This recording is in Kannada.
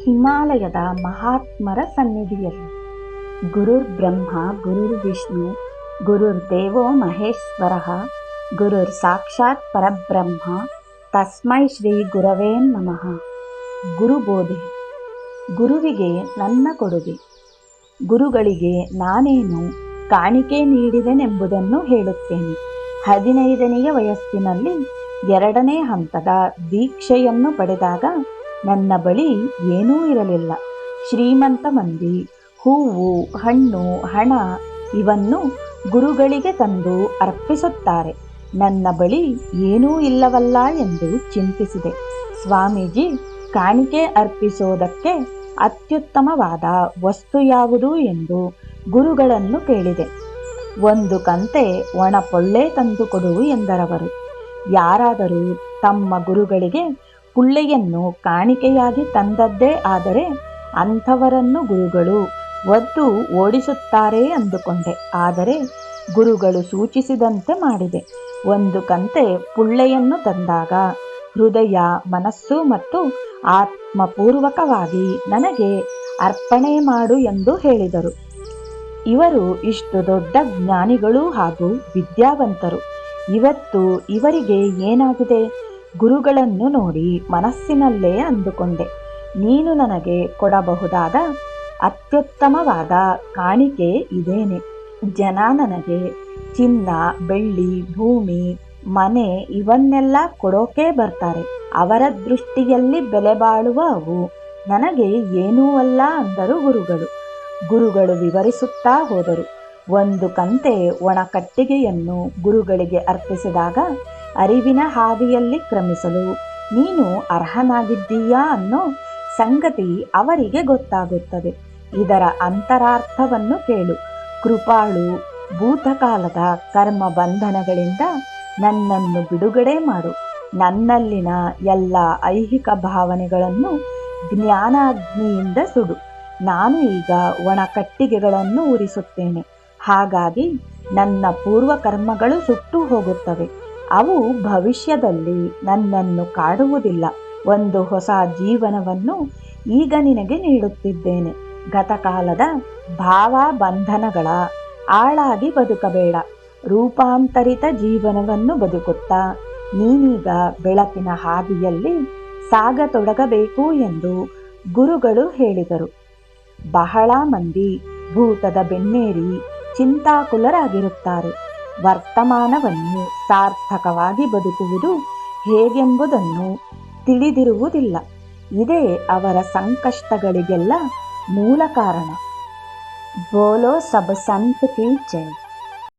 ಹಿಮಾಲಯದ ಮಹಾತ್ಮರ ಸನ್ನಿಧಿಯಲ್ಲಿ. ಗುರುರ್ ಬ್ರಹ್ಮ ಗುರುರ್ ವಿಷ್ಣು ಗುರುರ್ ದೇವೋ ಮಹೇಶ್ವರ ಗುರುರ್ ಸಾಕ್ಷಾತ್ ಪರಬ್ರಹ್ಮ ತಸ್ಮೈ ಶ್ರೀ ಗುರವೇ ನಮಃ. ಗುರುಬೋಧೆ. ಗುರುವಿಗೆ ನನ್ನ ಕೊಡುಗೆ. ಗುರುಗಳಿಗೆ ನಾನೇನು ಕಾಣಿಕೆ ನೀಡಿದೆನೆಂಬುದನ್ನು ಹೇಳುತ್ತೇನೆ. 15ನೆಯ ವಯಸ್ಸಿನಲ್ಲಿ 2ನೇ ಹಂತದ ದೀಕ್ಷೆಯನ್ನು ಪಡೆದಾಗ ನನ್ನ ಬಳಿ ಏನೂ ಇರಲಿಲ್ಲ. ಶ್ರೀಮಂತ ಮಂದಿ ಹೂವು, ಹಣ್ಣು, ಹಣ ಇವನ್ನು ಗುರುಗಳಿಗೆ ತಂದು ಅರ್ಪಿಸುತ್ತಾರೆ. ನನ್ನ ಬಳಿ ಏನೂ ಇಲ್ಲವಲ್ಲ ಎಂದು ಚಿಂತಿಸಿದೆ. ಸ್ವಾಮೀಜಿ, ಕಾಣಿಕೆ ಅರ್ಪಿಸೋದಕ್ಕೆ ಅತ್ಯುತ್ತಮವಾದ ವಸ್ತು ಯಾವುದು ಎಂದು ಗುರುಗಳನ್ನು ಕೇಳಿದೆ. 1 ಕಂತೆ ಒಣ ಪೊಳ್ಳೆ ತಂದುಕೊಡು ಎಂದರವರು. ಯಾರಾದರೂ ತಮ್ಮ ಗುರುಗಳಿಗೆ ಪುಳ್ಳೆಯನ್ನು ಕಾಣಿಕೆಯಾಗಿ ತಂದದ್ದೇ ಆದರೆ ಅಂಥವರನ್ನು ಗುರುಗಳು ಒದ್ದು ಓಡಿಸುತ್ತಾರೆ ಅಂದುಕೊಂಡೆ. ಆದರೆ ಗುರುಗಳು ಸೂಚಿಸಿದಂತೆ ಮಾಡಿದೆ. 1 ಕಂತೆ ಪುಳ್ಳೆಯನ್ನು ತಂದಾಗ ಹೃದಯ, ಮನಸ್ಸು ಮತ್ತು ಆತ್ಮಪೂರ್ವಕವಾಗಿ ನನಗೆ ಅರ್ಪಣೆ ಮಾಡು ಎಂದು ಹೇಳಿದರು. ಇವರು ಇಷ್ಟು ದೊಡ್ಡ ಜ್ಞಾನಿಗಳು ಹಾಗೂ ವಿದ್ಯಾವಂತರು. ಇವತ್ತು ಇವರಿಗೆ ಏನಾಗಿದೆ? ಗುರುಗಳನ್ನು ನೋಡಿ ಮನಸ್ಸಿನಲ್ಲೇ ಅಂದುಕೊಂಡೆ, ನೀನು ನನಗೆ ಕೊಡಬಹುದಾದ ಅತ್ಯುತ್ತಮವಾದ ಕಾಣಿಕೆ ಇದೇನೆ. ಜನ ನನಗೆ ಚಿನ್ನ, ಬೆಳ್ಳಿ, ಭೂಮಿ, ಮನೆ ಇವನ್ನೆಲ್ಲ ಕೊಡೋಕೆ ಬರ್ತಾರೆ. ಅವರ ದೃಷ್ಟಿಯಲ್ಲಿ ಬೆಲೆ ಬಾಳುವ ಅವು ನನಗೆ ಏನೂ ಅಲ್ಲ ಅಂದರು ಗುರುಗಳು. ಗುರುಗಳು ವಿವರಿಸುತ್ತಾ ಹೋದರು. 1 ಕಂತೆ ಒಣ ಕಟ್ಟಿಗೆಯನ್ನು ಗುರುಗಳಿಗೆ ಅರ್ಪಿಸಿದಾಗ ಅರಿವಿನ ಹಾದಿಯಲ್ಲಿ ಕ್ರಮಿಸಲು ನೀನು ಅರ್ಹನಾಗಿದ್ದೀಯಾ ಅನ್ನೋ ಸಂಗತಿ ಅವರಿಗೆ ಗೊತ್ತಾಗುತ್ತದೆ. ಇದರ ಅಂತರಾರ್ಥವನ್ನು ಕೇಳು. ಕೃಪಾಳು, ಭೂತಕಾಲದ ಕರ್ಮ ಬಂಧನಗಳಿಂದ ನನ್ನನ್ನು ಬಿಡುಗಡೆ ಮಾಡು. ನನ್ನಲ್ಲಿನ ಎಲ್ಲ ಐಹಿಕ ಭಾವನೆಗಳನ್ನು ಜ್ಞಾನಾಗ್ನಿಯಿಂದ ಸುಡು. ನಾನು ಈಗ ಒಣ ಕಟ್ಟಿಗೆಗಳನ್ನು ಉರಿಸುತ್ತೇನೆ. ಹಾಗಾಗಿ ನನ್ನ ಪೂರ್ವ ಕರ್ಮಗಳು ಸುಟ್ಟು ಹೋಗುತ್ತವೆ. ಅವು ಭವಿಷ್ಯದಲ್ಲಿ ನನ್ನನ್ನು ಕಾಡುವುದಿಲ್ಲ. ಒಂದು ಹೊಸ ಜೀವನವನ್ನು ಈಗ ನಿನಗೆ ನೀಡುತ್ತಿದ್ದೇನೆ. ಗತಕಾಲದ ಭಾವ ಬಂಧನಗಳ ಆಳಾಗಿ ಬದುಕಬೇಡ. ರೂಪಾಂತರಿತ ಜೀವನವನ್ನು ಬದುಕುತ್ತಾ ನೀನೀಗ ಬೆಳಕಿನ ಹಾದಿಯಲ್ಲಿ ಸಾಗತೊಡಗಬೇಕು ಎಂದು ಗುರುಗಳು ಹೇಳಿದರು. ಬಹಳ ಮಂದಿ ಭೂತದ ಬೆನ್ನೇರಿ ಚಿಂತಾಕುಲರಾಗಿರುತ್ತಾರೆ. ವರ್ತಮಾನವನ್ನು ಸಾರ್ಥಕವಾಗಿ ಬದುಕುವುದು ಹೇಗೆಂಬುದನ್ನು ತಿಳಿದಿರುವುದಿಲ್ಲ. ಇದೇ ಅವರ ಸಂಕಷ್ಟಗಳಿಗೆಲ್ಲ ಮೂಲ ಕಾರಣ. ಬೋಲೋ ಸಬ್ ಸಂತ್ ಕಿ ಜೈ.